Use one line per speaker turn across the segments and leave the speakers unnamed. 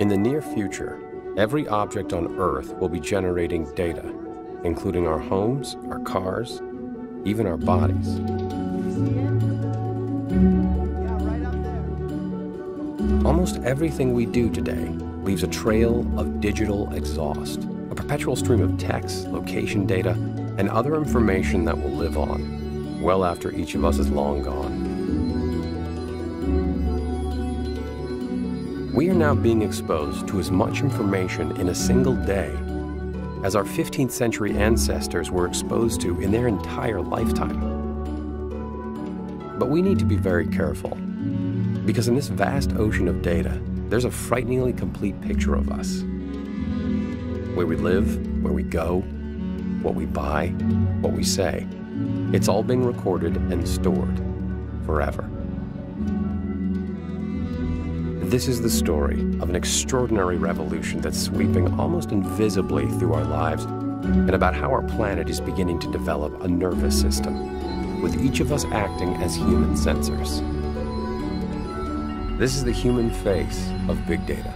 In the near future, every object on Earth will be generating data, including our homes, our cars, even our bodies. Almost everything we do today leaves a trail of digital exhaust, a perpetual stream of text, location data, and other information that will live on, well after each of us is long gone. We are now being exposed to as much information in a single day as our 15th century ancestors were exposed to in their entire lifetime. But we need to be very careful, because in this vast ocean of data, there's a frighteningly complete picture of us. Where we live, where we go, what we buy, what we say. It's all being recorded and stored forever. This is the story of an extraordinary revolution that's sweeping almost invisibly through our lives, and about how our planet is beginning to develop a nervous system, with each of us acting as human sensors. This is the human face of big data.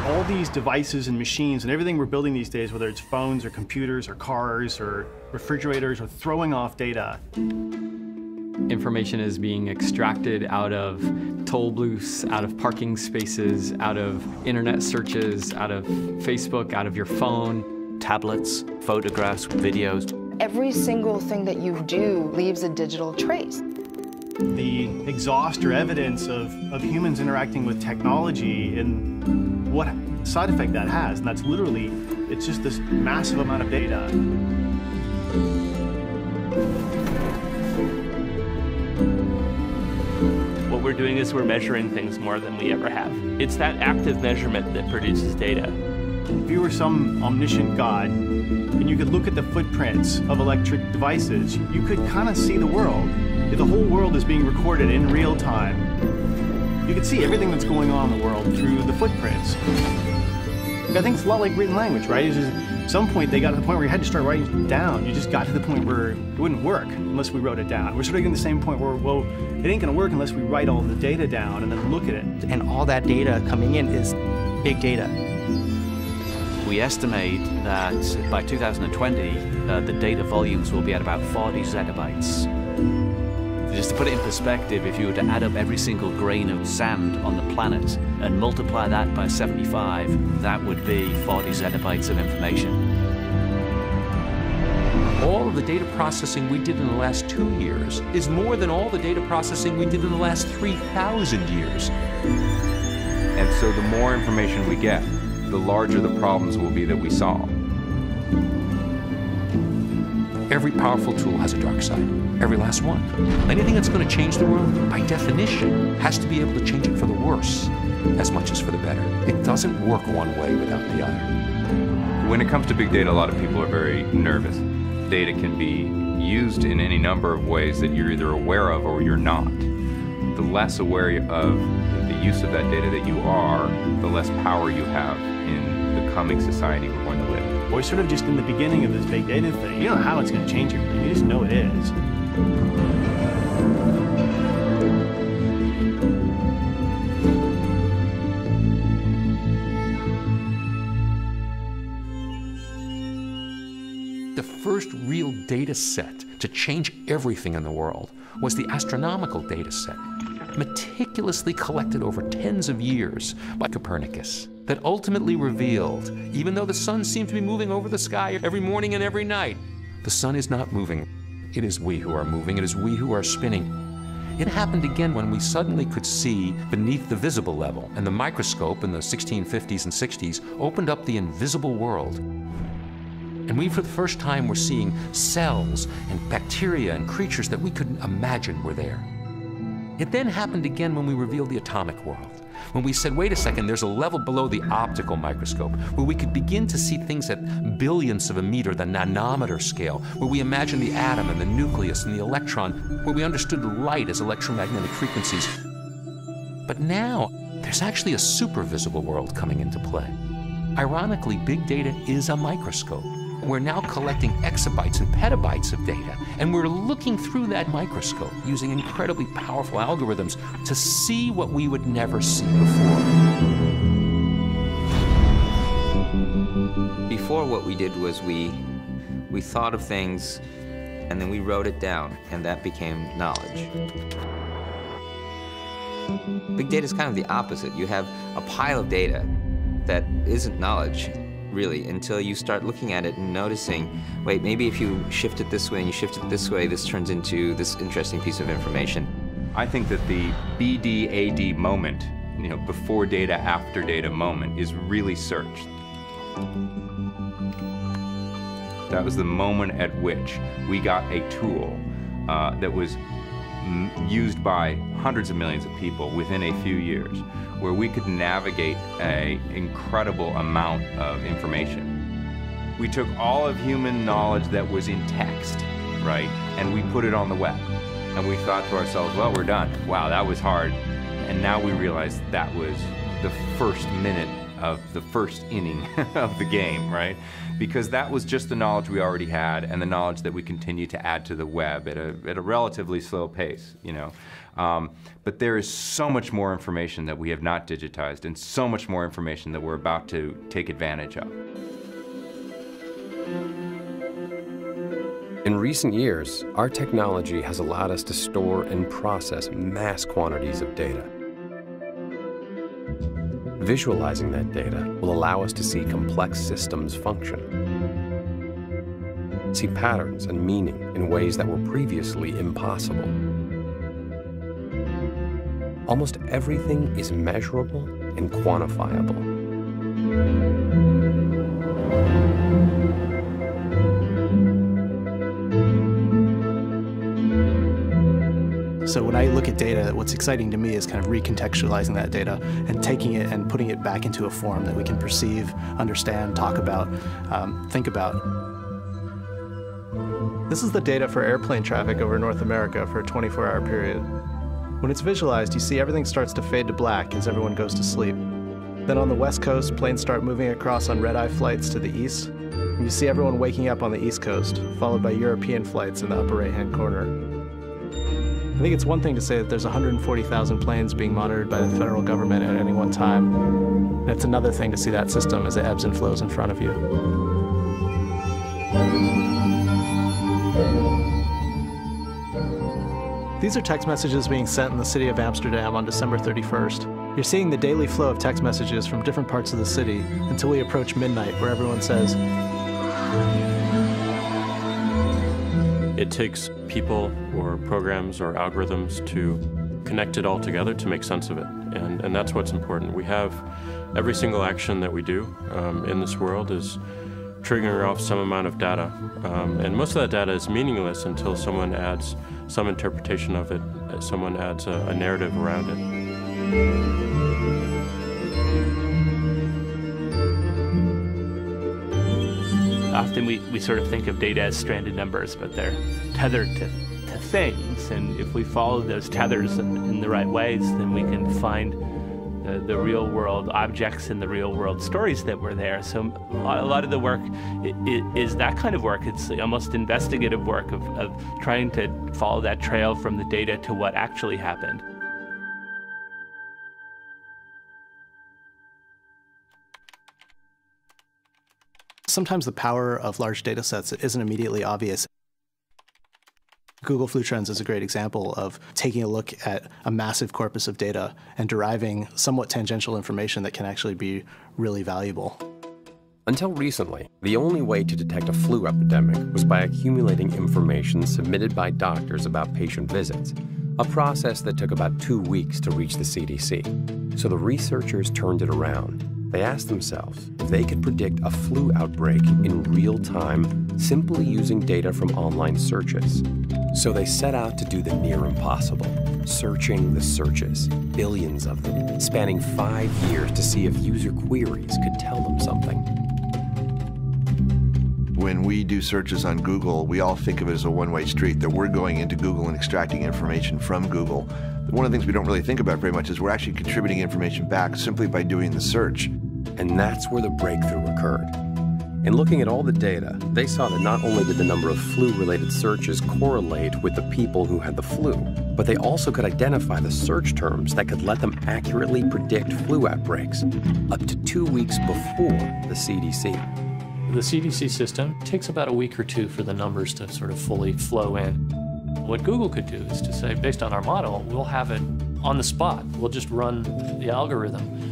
All these devices and machines and everything we're building these days, whether it's phones or computers or cars or refrigerators, are throwing off data.
Information is being extracted out of toll booths, out of parking spaces, out of internet searches, out of Facebook, out of your phone.
Tablets, photographs, videos.
Every single thing that you do leaves a digital trace.
The exhaust or evidence of humans interacting with technology and what side effect that has. And that's literally, it's just this massive amount of data.
What we're doing is we're measuring things more than we ever have. It's that active measurement that produces data.
If you were some omniscient God, and you could look at the footprints of electric devices, you could kind of see the world. If the whole world is being recorded in real time, you could see everything that's going on in the world through the footprints. I think it's a lot like written language, right? It's just, at some point they got to the point where you had to start writing it down. You just got to the point where it wouldn't work unless we wrote it down. We're sort of getting the same point where, well, it ain't going to work unless we write all the data down and then look at it.
And all that data coming in is big data.
We estimate that by 2020, the data volumes will be at about 40 zettabytes. Just to put it in perspective, if you were to add up every single grain of sand on the planet and multiply that by 75, that would be 40 zettabytes of information.
All of the data processing we did in the last 2 years is more than all the data processing we did in the last 3,000 years.
And so the more information we get, the larger the problems will be that we solve.
Every powerful tool has a dark side, every last one. Anything that's going to change the world, by definition, has to be able to change it for the worse as much as for the better. It doesn't work one way without the other.
When it comes to big data, a lot of people are very nervous. Data can be used in any number of ways that you're either aware of or you're not. The less aware of the use of that data that you are, the less power you have in the coming society we're going to live in.
We're sort of just in the beginning of this big data thing. You don't know how it's going to change everything. You just know it is.
The first real data set to change everything in the world was the astronomical data set, meticulously collected over tens of years by Copernicus, that ultimately revealed, even though the sun seemed to be moving over the sky every morning and every night, the sun is not moving. It is we who are moving. It is we who are spinning. It happened again when we suddenly could see beneath the visible level, and the microscope in the 1650s and 60s opened up the invisible world. And we, for the first time, were seeing cells and bacteria and creatures that we couldn't imagine were there. It then happened again when we revealed the atomic world, when we said, wait a second, there's a level below the optical microscope where we could begin to see things at billionths of a meter, the nanometer scale, where we imagined the atom and the nucleus and the electron, where we understood light as electromagnetic frequencies. But now, there's actually a super visible world coming into play. Ironically, big data is a microscope. we're now collecting exabytes and petabytes of data, and we're looking through that microscope using incredibly powerful algorithms to see what we would never see before.
Before, what we did was we thought of things and then we wrote it down, and that became knowledge. Big data is kind of the opposite. You have a pile of data that isn't knowledge, really, until you start looking at it and noticing, wait, maybe if you shift it this way and you shift it this way, this turns into this interesting piece of information.
I think that the BD-AD moment, before data, after data moment, is really search. That was the moment at which we got a tool that was used by hundreds of millions of people within a few years, where we could navigate an incredible amount of information. We took all of human knowledge that was in text, right, and we put it on the web. And we thought to ourselves, well, we're done. Wow, that was hard. And now we realize that was the first minute of the first inning of the game, right? Because that was just the knowledge we already had and the knowledge that we continue to add to the web at a relatively slow pace, But there is so much more information that we have not digitized and so much more information that we're about to take advantage of.
In recent years, our technology has allowed us to store and process mass quantities of data. Visualizing that data will allow us to see complex systems function, see patterns and meaning in ways that were previously impossible. Almost everything is measurable and quantifiable.
So when I look at data, what's exciting to me is kind of recontextualizing that data and taking it and putting it back into a form that we can perceive, understand, talk about, think about. This is the data for airplane traffic over North America for a 24-hour period. When it's visualized, you see everything starts to fade to black as everyone goes to sleep. Then on the West Coast, planes start moving across on red-eye flights to the east. And you see everyone waking up on the East Coast, followed by European flights in the upper right-hand corner. I think it's one thing to say that there's 140,000 planes being monitored by the federal government at any one time. And it's another thing to see that system as it ebbs and flows in front of you. These are text messages being sent in the city of Amsterdam on December 31st. You're seeing the daily flow of text messages from different parts of the city until we approach midnight, where everyone says,
it takes people or programs or algorithms to connect it all together to make sense of it. And that's what's important. We have every single action that we do in this world is triggering off some amount of data. And most of that data is meaningless until someone adds some interpretation of it, someone adds a narrative around it.
Often we sort of think of data as stranded numbers, but they're tethered to things, and if we follow those tethers in the right ways, then we can find the real world objects and the real world stories that were there. So a lot of the work is that kind of work. It's almost investigative work of trying to follow that trail from the data to what actually happened.
Sometimes the power of large data sets isn't immediately obvious. Google Flu Trends is a great example of taking a look at a massive corpus of data and deriving somewhat tangential information that can actually be really valuable.
Until recently, the only way to detect a flu epidemic was by accumulating information submitted by doctors about patient visits, a process that took about 2 weeks to reach the CDC. So the researchers turned it around. They asked themselves if they could predict a flu outbreak in real time simply using data from online searches. So they set out to do the near impossible, searching the searches, billions of them, spanning 5 years to see if user queries could tell them something.
When we do searches on Google, we all think of it as a one-way street, that we're going into Google and extracting information from Google. One of the things we don't really think about very much is we're actually contributing information back simply by doing the search.
And that's where the breakthrough occurred. In looking at all the data, they saw that not only did the number of flu-related searches correlate with the people who had the flu, but they also could identify the search terms that could let them accurately predict flu outbreaks up to 2 weeks before the CDC.
The CDC system takes about a week or two for the numbers to sort of fully flow in. What Google could do is to say, based on our model, we'll have it on the spot. We'll just run the algorithm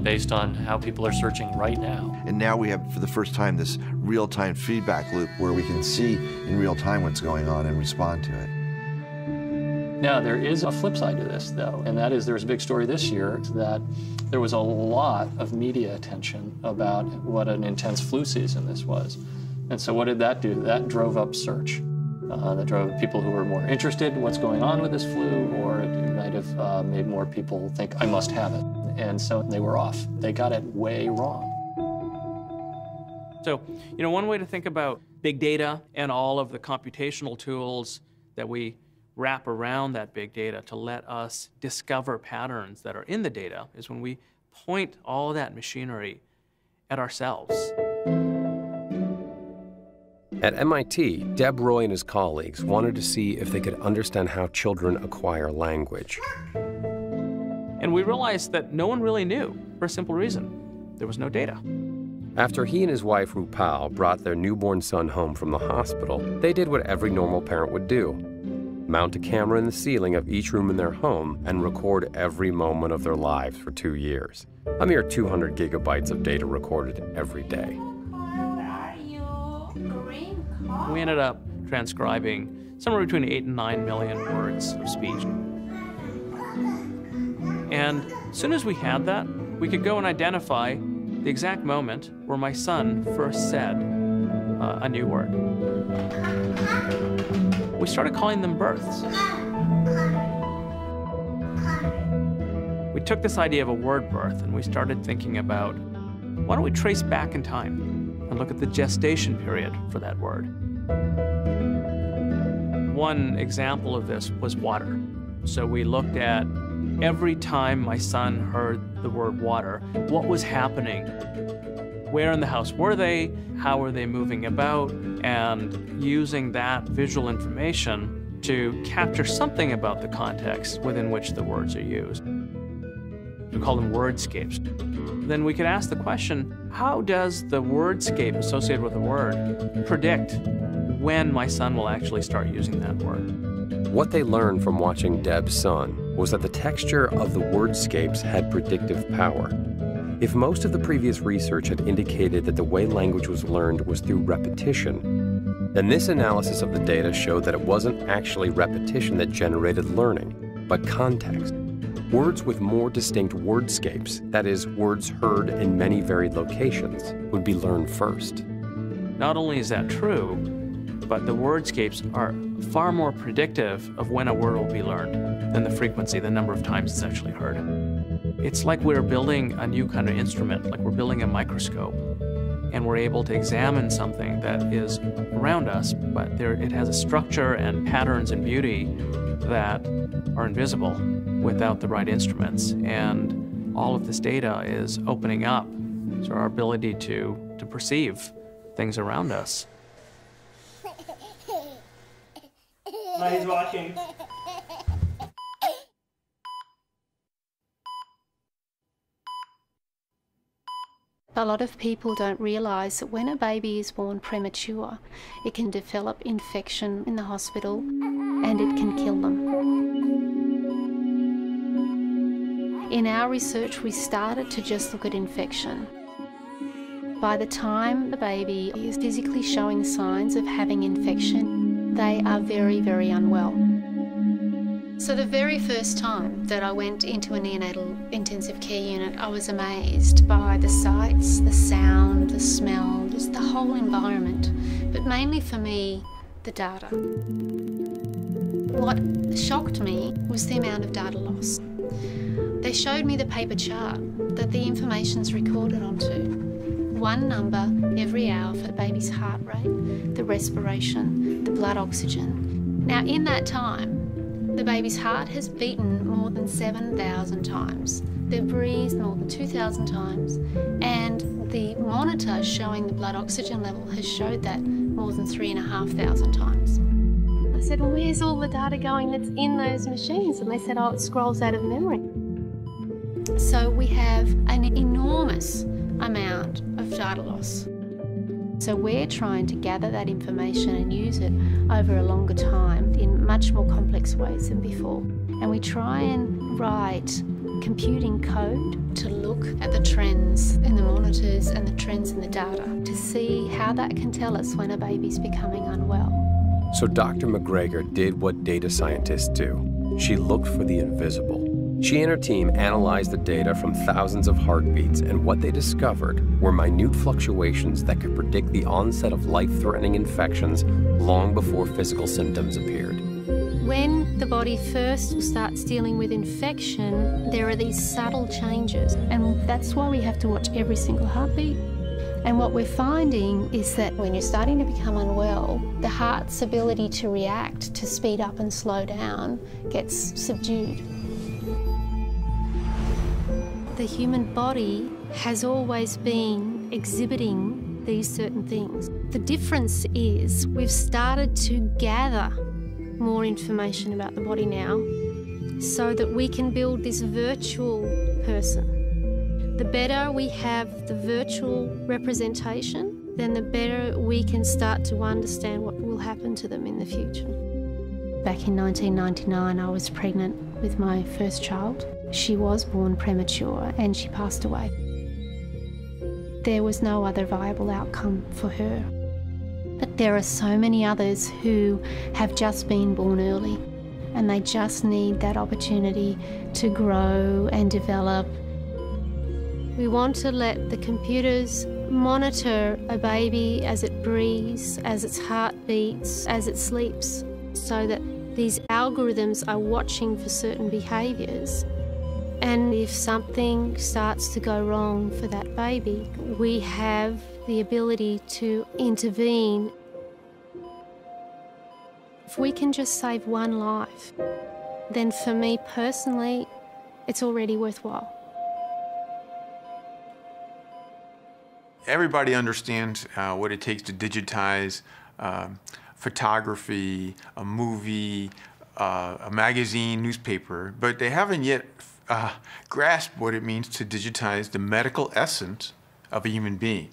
based on how people are searching right now.
And now we have, for the first time, this real-time feedback loop where we can see in real time what's going on and respond to it.
Now, there is a flip side to this, though, and that is there's a big story this year that there was a lot of media attention about what an intense flu season this was. And so what did that do? That drove up search. That drove people who were more interested in what's going on with this flu, or it might have made more people think, I must have it. And so they were off. They got it way wrong.
So, you know, one way to think about big data and all of the computational tools that we wrap around that big data to let us discover patterns that are in the data is when we point all of that machinery at ourselves.
At MIT, Deb Roy and his colleagues wanted to see if they could understand how children acquire language.
And we realized that no one really knew, for a simple reason. There was no data.
After he and his wife, Rupal, brought their newborn son home from the hospital, they did what every normal parent would do: mount a camera in the ceiling of each room in their home and record every moment of their lives for 2 years. A mere 200 gigabytes of data recorded every day.
We ended up transcribing somewhere between 8 and 9 million words of speech. And as soon as we had that, we could go and identify the exact moment where my son first said a new word. We started calling them births. We took this idea of a word birth and we started thinking about, why don't we trace back in time and look at the gestation period for that word? One example of this was water. So we looked at every time my son heard the word water, what was happening? Where in the house were they? How were they moving about? And using that visual information to capture something about the context within which the words are used. We call them wordscapes. Then we could ask the question, how does the wordscape associated with a word predict when my son will actually start using that word?
What they learned from watching Deb's son was that the texture of the wordscapes had predictive power. If most of the previous research had indicated that the way language was learned was through repetition, then this analysis of the data showed that it wasn't actually repetition that generated learning, but context. Words with more distinct wordscapes, that is, words heard in many varied locations, would be learned first.
Not only is that true, but the wordscapes are far more predictive of when a word will be learned than the frequency, the number of times it's actually heard. It's like we're building a new kind of instrument, like we're building a microscope, and we're able to examine something that is around us, but it has a structure and patterns and beauty that are invisible without the right instruments. And all of this data is opening up so our ability to perceive things around us.
He's watching.
A lot of people don't realise that when a baby is born premature, it can develop infection in the hospital and it can kill them. In our research, we started to just look at infection. By the time the baby is physically showing signs of having infection, they are very, very unwell. So the very first time that I went into a neonatal intensive care unit, I was amazed by the sights, the sound, the smell, just the whole environment, but mainly for me, the data. What shocked me was the amount of data loss. They showed me the paper chart that the information's recorded onto. One number every hour for the baby's heart rate, the respiration, the blood oxygen. Now in that time, the baby's heart has beaten more than 7,000 times. they've breathed more than 2,000 times, and the monitor showing the blood oxygen level has showed that more than 3,500 times. I said, well, where's all the data going that's in those machines? And they said, oh, it scrolls out of memory. So we have an enormous amount of data loss. So we're trying to gather that information and use it over a longer time in much more complex ways than before. And we try and write computing code to look at the trends in the monitors and the trends in the data to see how that can tell us when a baby's becoming unwell.
So Dr. McGregor did what data scientists do. She looked for the invisible. She and her team analyzed the data from thousands of heartbeats, and what they discovered were minute fluctuations that could predict the onset of life-threatening infections long before physical symptoms appeared.
When the body first starts dealing with infection, there are these subtle changes, and that's why we have to watch every single heartbeat. And what we're finding is that when you're starting to become unwell, the heart's ability to react, to speed up and slow down, gets subdued. The human body has always been exhibiting these certain things. The difference is we've started to gather more information about the body now so that we can build this virtual person. The better we have the virtual representation, then the better we can start to understand what will happen to them in the future. Back in 1999, I was pregnant with my first child. She was born premature and she passed away. There was no other viable outcome for her. But there are so many others who have just been born early and they just need that opportunity to grow and develop. We want to let the computers monitor a baby as it breathes, as its heart beats, as it sleeps, so that these algorithms are watching for certain behaviours. And if something starts to go wrong for that baby, we have the ability to intervene. If we can just save one life, then for me personally, it's already worthwhile.
Everybody understands what it takes to digitize photography, a movie, a magazine, newspaper, but they haven't yet grasped what it means to digitize the medical essence of a human being.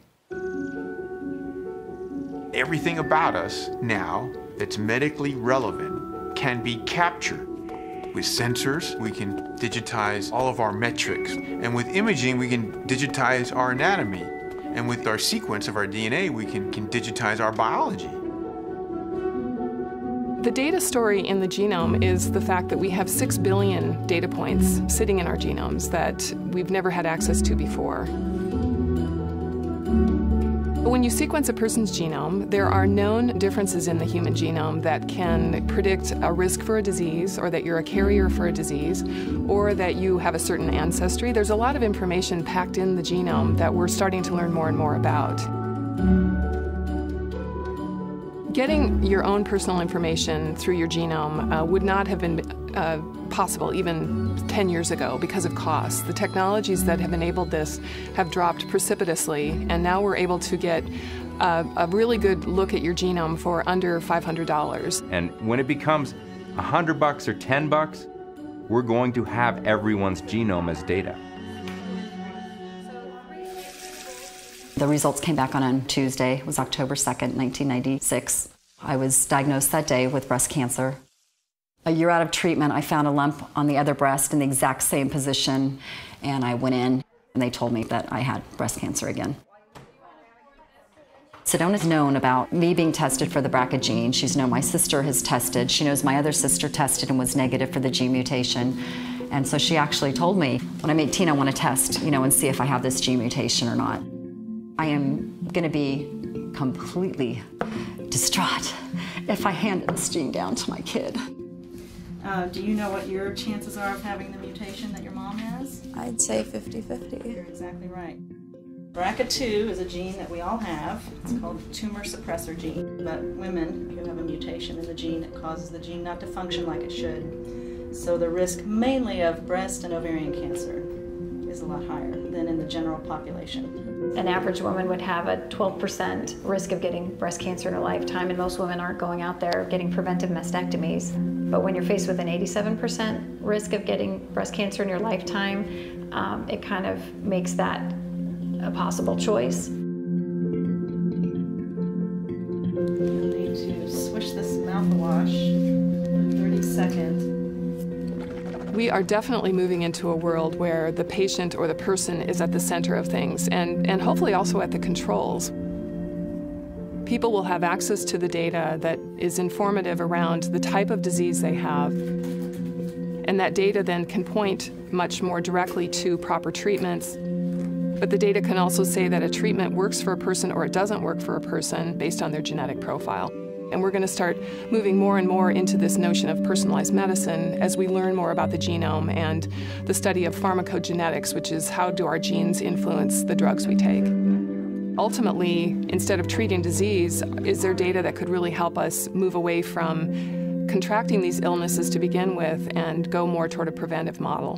Everything about us now that's medically relevant can be captured. With sensors, we can digitize all of our metrics. And with imaging, we can digitize our anatomy. And with our sequence of our DNA, we can digitize our biology.
The data story in the genome is the fact that we have 6 billion data points sitting in our genomes that we've never had access to before. When you sequence a person's genome, there are known differences in the human genome that can predict a risk for a disease, or that you're a carrier for a disease, or that you have a certain ancestry. There's a lot of information packed in the genome that we're starting to learn more and more about. Getting your own personal information through your genome would not have been possible even 10 years ago because of cost. The technologies that have enabled this have dropped precipitously, and now we're able to get a really good look at your genome for under $500.
And when it becomes $100 or $10, we're going to have everyone's genome as data.
The results came back on Tuesday. It was October 2nd, 1996. I was diagnosed that day with breast cancer. A year out of treatment, I found a lump on the other breast in the exact same position, and I went in, and they told me that I had breast cancer again. Sedona's known about me being tested for the BRCA gene. She's known my sister has tested. She knows my other sister tested and was negative for the gene mutation. And so she actually told me, when I'm 18, I want to test, and see if I have this gene mutation or not. I am going to be completely distraught if I hand this gene down to my kid.
Do you know what your chances are of having the mutation that your mom has?
I'd say 50-50.
You're exactly right. BRCA2 is a gene that we all have. It's called the tumor suppressor gene. But women can have a mutation in the gene that causes the gene not to function like it should. So the risk mainly of breast and ovarian cancer. is a lot higher than in the general population.
An average woman would have a 12% risk of getting breast cancer in her lifetime, and most women aren't going out there getting preventive mastectomies. But when you're faced with an 87% risk of getting breast cancer in your lifetime, it kind of makes that a possible choice.
You'll need to swish this mouthwash for 30 seconds.
We are definitely moving into a world where the patient or the person is at the center of things, and hopefully also at the controls. People will have access to the data that is informative around the type of disease they have, and that data then can point much more directly to proper treatments. But the data can also say that a treatment works for a person or it doesn't work for a person based on their genetic profile. And we're going to start moving more and more into this notion of personalized medicine as we learn more about the genome and the study of pharmacogenetics, which is how do our genes influence the drugs we take. Ultimately, instead of treating disease, is there data that could really help us move away from contracting these illnesses to begin with and go more toward a preventive model?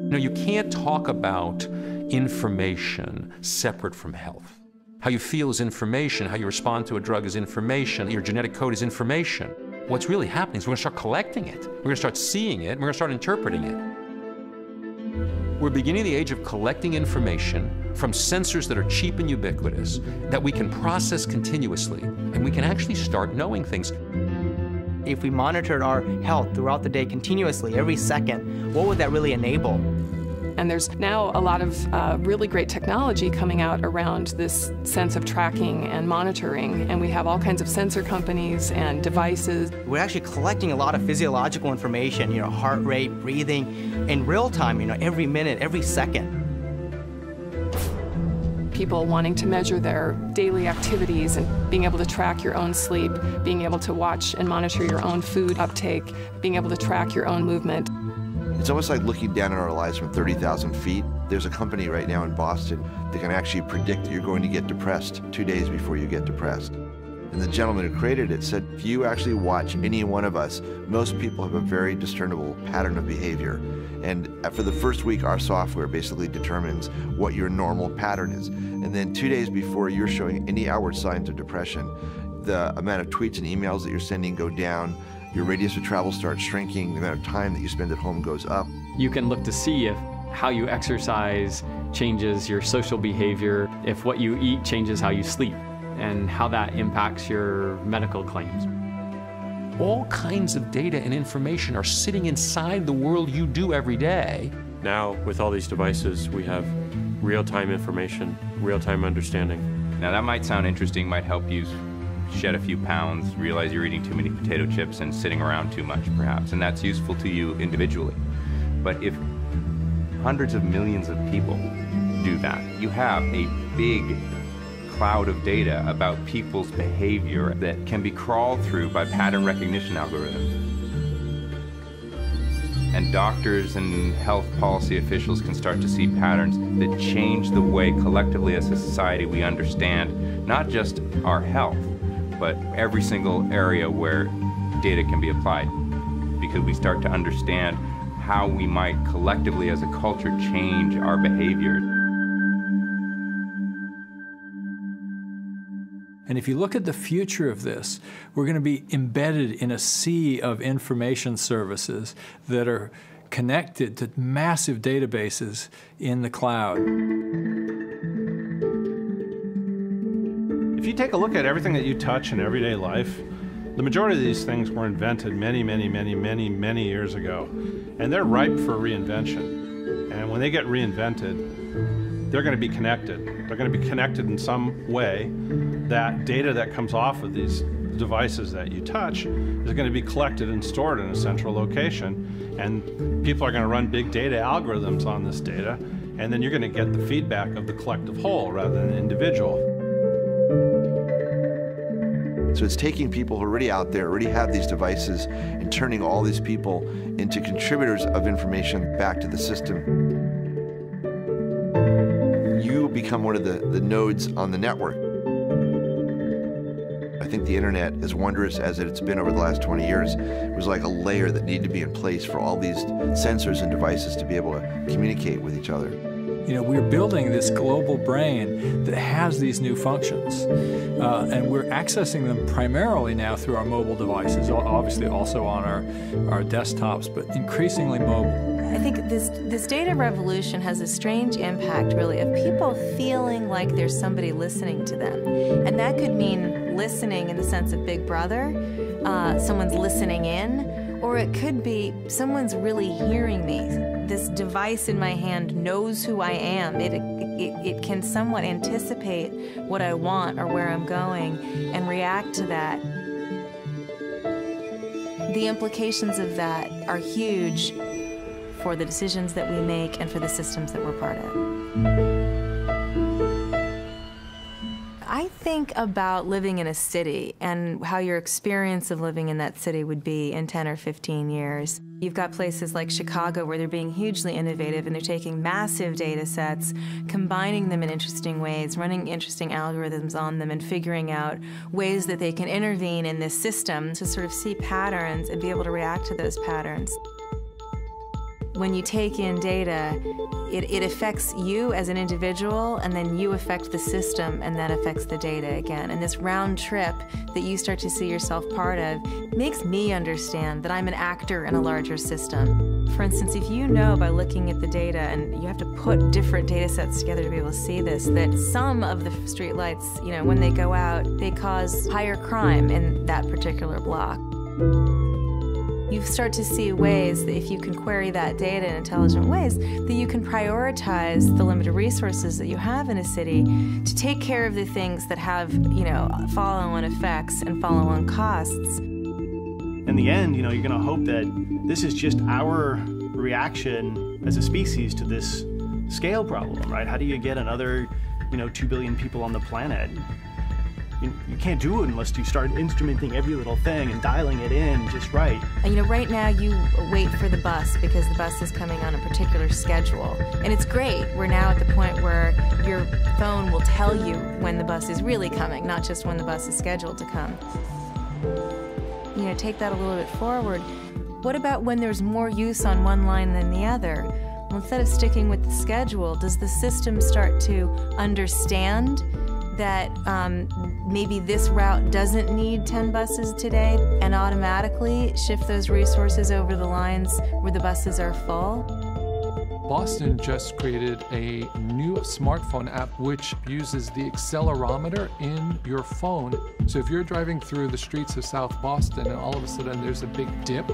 You know, you can't talk about information separate from health. How you feel is information, how you respond to a drug is information, your genetic code is information. What's really happening is we're going to start collecting it, we're going to start seeing it, and we're going to start interpreting it. We're beginning the age of collecting information from sensors that are cheap and ubiquitous, that we can process continuously, and we can actually start knowing things.
If we monitored our health throughout the day continuously, every second, what would that really enable?
And there's now a lot of really great technology coming out around this sense of tracking and monitoring, and we have all kinds of sensor companies and devices.
We're actually collecting a lot of physiological information, heart rate, breathing, in real time, every minute, every second.
People wanting to measure their daily activities and being able to track your own sleep, being able to watch and monitor your own food uptake, being able to track your own movement.
It's almost like looking down on our lives from 30,000 feet. There's a company right now in Boston that can actually predict that you're going to get depressed 2 days before you get depressed. And the gentleman who created it said, if you actually watch any one of us, most people have a very discernible pattern of behavior. And for the first week, our software basically determines what your normal pattern is. And then 2 days before you're showing any outward signs of depression, the amount of tweets and emails that you're sending go down, your radius of travel starts shrinking, the amount of time that you spend at home goes up.
You can look to see if how you exercise changes your social behavior, if what you eat changes how you sleep, and how that impacts your medical claims.
All kinds of data and information are sitting inside the world you do every day.
Now, with all these devices, we have real-time information, real-time understanding.
Now that might sound interesting, might help you shed a few pounds, realize you're eating too many potato chips and sitting around too much, perhaps, and that's useful to you individually. But if hundreds of millions of people do that, you have a big cloud of data about people's behavior that can be crawled through by pattern recognition algorithms. And doctors and health policy officials can start to see patterns that change the way collectively as a society we understand not just our health, but every single area where data can be applied, because we start to understand how we might collectively as a culture change our behavior.
And if you look at the future of this, we're going to be embedded in a sea of information services that are connected to massive databases in the cloud.
If you take a look at everything that you touch in everyday life, the majority of these things were invented many years ago. And they're ripe for reinvention. And when they get reinvented, they're going to be connected. They're going to be connected in some way. That data that comes off of these devices that you touch is going to be collected and stored in a central location. And people are going to run big data algorithms on this data. And then you're going to get the feedback of the collective whole rather than the individual.
So it's taking people who are already out there, already have these devices, and turning all these people into contributors of information back to the system. You become one of the nodes on the network. I think the internet, as wondrous as it's been over the last 20 years, was like a layer that needed to be in place for all these sensors and devices to be able to communicate with each other.
You know, we're building this global brain that has these new functions, and we're accessing them primarily now through our mobile devices, obviously also on our desktops, but increasingly mobile.
I think this data revolution has a strange impact, really, of people feeling like there's somebody listening to them. And that could mean listening in the sense of Big Brother, someone's listening in, or it could be someone's really hearing me. This device in my hand knows who I am. It can somewhat anticipate what I want or where I'm going and react to that. The implications of that are huge for the decisions that we make and for the systems that we're part of. I think about living in a city and how your experience of living in that city would be in 10 or 15 years. You've got places like Chicago where they're being hugely innovative and they're taking massive data sets, combining them in interesting ways, running interesting algorithms on them and figuring out ways that they can intervene in this system to sort of see patterns and be able to react to those patterns. When you take in data, it affects you as an individual, and then you affect the system, and that affects the data again. And this round trip that you start to see yourself part of makes me understand that I'm an actor in a larger system. For instance, if you know by looking at the data, and you have to put different data sets together to be able to see this, that some of the street lights, you know, when they go out, they cause higher crime in that particular block. You start to see ways that if you can query that data in intelligent ways, that you can prioritize the limited resources that you have in a city to take care of the things that have, you know, follow-on effects and follow-on costs.
In the end, you know, you're going to hope that this is just our reaction as a species to this scale problem, right? How do you get another, you know, 2 billion people on the planet? You can't do it unless you start instrumenting every little thing and dialing it in just right.
And you know, right now you wait for the bus because the bus is coming on a particular schedule. And it's great. We're now at the point where your phone will tell you when the bus is really coming, not just when the bus is scheduled to come. You know, take that a little bit forward. What about when there's more use on one line than the other? Well, instead of sticking with the schedule, does the system start to understand that maybe this route doesn't need 10 buses today and automatically shift those resources over the lines where the buses are full?
Boston just created a new smartphone app which uses the accelerometer in your phone. So if you're driving through the streets of South Boston and all of a sudden there's a big dip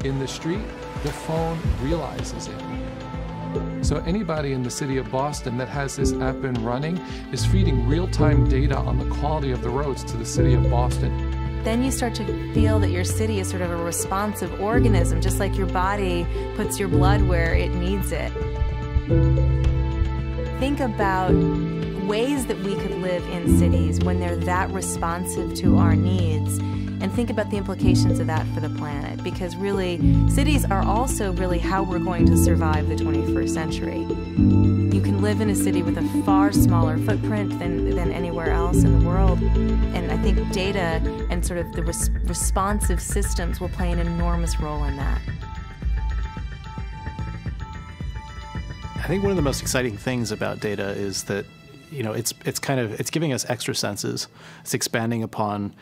in the street, the phone realizes it. So anybody in the city of Boston that has this app been running is feeding real-time data on the quality of the roads to the city of Boston.
Then you start to feel that your city is sort of a responsive organism, just like your body puts your blood where it needs it. Think about ways that we could live in cities when they're that responsive to our needs, and think about the implications of that for the planet, because really, cities are also really how we're going to survive the 21st century. You can live in a city with a far smaller footprint than anywhere else in the world, and I think data and sort of the responsive systems will play an enormous role in that.
I think one of the most exciting things about data is that, you know, it's giving us extra senses. It's expanding upon,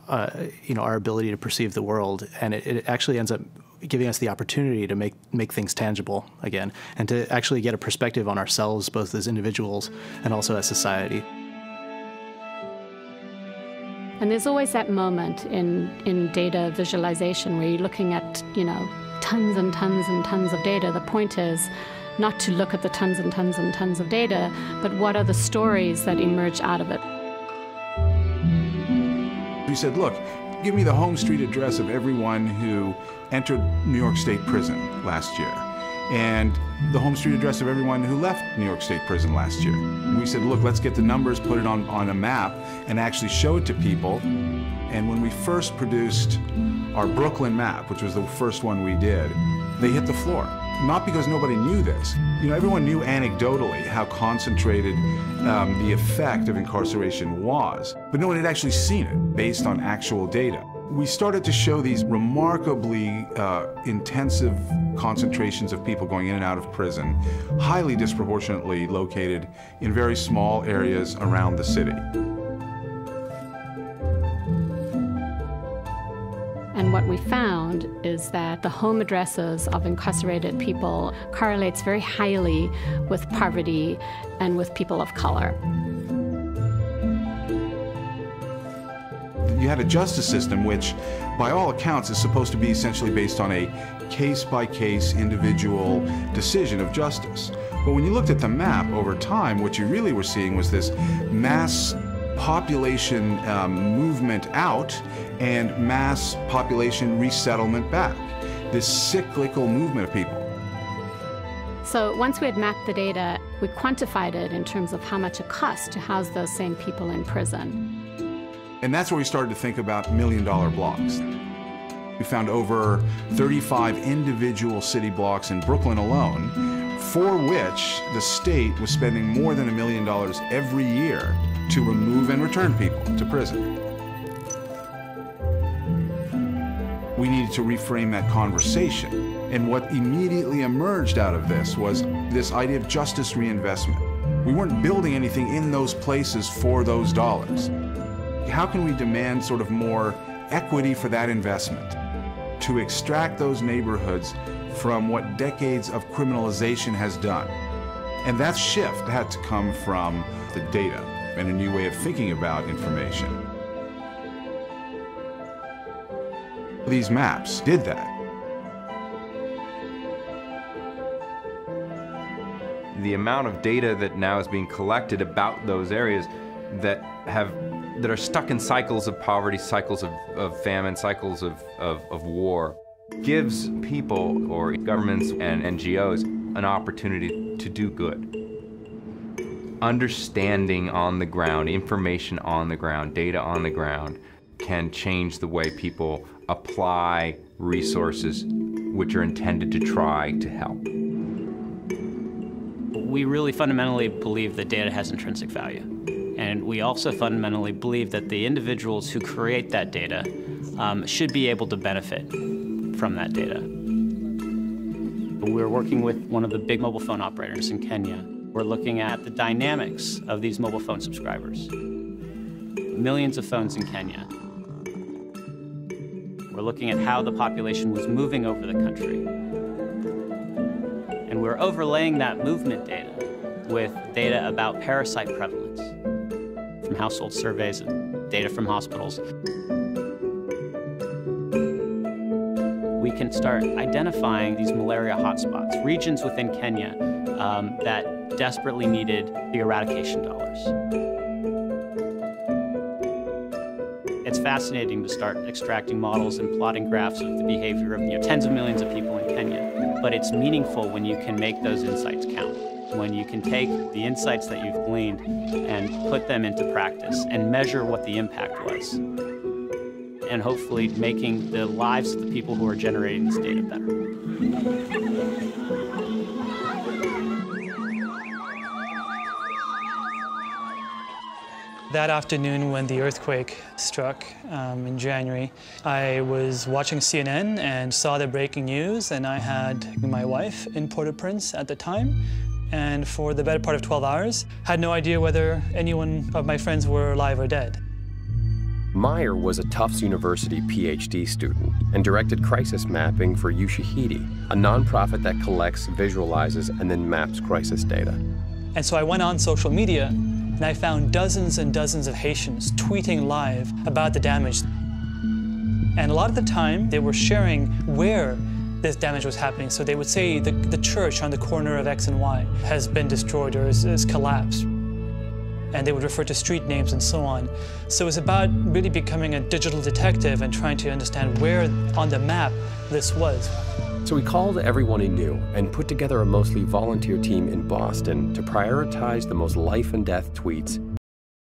our ability to perceive the world, and it actually ends up giving us the opportunity to make things tangible again, and to actually get a perspective on ourselves, both as individuals and also as society.
And there's always that moment in data visualization where you're looking at, tons and tons and tons of data. The point is not to look at the tons and tons and tons of data, but what are the stories that emerge out of it.
We said, look, give me the home street address of everyone who entered New York State Prison last year, and the home street address of everyone who left New York State Prison last year. And we said, look, let's get the numbers, put it on a map, and actually show it to people. And when we first produced our Brooklyn map, which was the first one we did, they hit the floor. not because nobody knew this. You know, everyone knew anecdotally how concentrated the effect of incarceration was, but no one had actually seen it based on actual data. We started to show these remarkably intensive concentrations of people going in and out of prison, highly disproportionately located in very small areas around the city.
And what we found is that the home addresses of incarcerated people correlates very highly with poverty and with people of color.
You had a justice system which, by all accounts, is supposed to be essentially based on a case-by-case individual decision of justice. But when you looked at the map over time, what you really were seeing was this mass population movement out and mass population resettlement back, this cyclical movement of people.
So once we had mapped the data, we quantified it in terms of how much it costs to house those same people in prison.
And that's where we started to think about million-dollar blocks. We found over 35 individual city blocks in Brooklyn alone, for which the state was spending more than $1 million every year to remove and return people to prison. We needed to reframe that conversation. And what immediately emerged out of this was this idea of justice reinvestment. We weren't building anything in those places for those dollars. How can we demand sort of more equity for that investment to extract those neighborhoods from what decades of criminalization has done? And that shift had to come from the data and a new way of thinking about information. These maps did that.
The amount of data that now is being collected about those areas that are stuck in cycles of poverty, cycles of famine, cycles of war, gives people or governments and NGOs an opportunity to do good. Understanding on the ground, information on the ground, data on the ground can change the way people apply resources which are intended to try to help.
We really fundamentally believe that data has intrinsic value. And we also fundamentally believe that the individuals who create that data should be able to benefit from that data. We're working with one of the big mobile phone operators in Kenya. We're looking at the dynamics of these mobile phone subscribers. Millions of phones in Kenya. We're looking at how the population was moving over the country. And we're overlaying that movement data with data about parasite prevalence from household surveys and data from hospitals. We can start identifying these malaria hotspots, regions within Kenya that desperately needed the eradication dollars. It's fascinating to start extracting models and plotting graphs of the behavior of tens of millions of people in Kenya. But it's meaningful when you can make those insights count, when you can take the insights that you've gleaned and put them into practice and measure what the impact was, and hopefully making the lives of the people who are generating this data better.
That afternoon when the earthquake struck in January, I was watching CNN and saw the breaking news, and I had my wife in Port-au-Prince at the time, and for the better part of 12 hours, had no idea whether anyone of my friends were alive or dead.
Meyer was a Tufts University PhD student and directed crisis mapping for Ushahidi, a nonprofit that collects, visualizes, and then maps crisis data.
And so I went on social media, and I found dozens and dozens of Haitians tweeting live about the damage. And a lot of the time, they were sharing where this damage was happening. So they would say the church on the corner of X and Y has been destroyed or is collapsed. And they would refer to street names and so on. So it's about really becoming a digital detective and trying to understand where on the map this was.
So he called everyone he knew and put together a mostly volunteer team in Boston to prioritize the most life and death tweets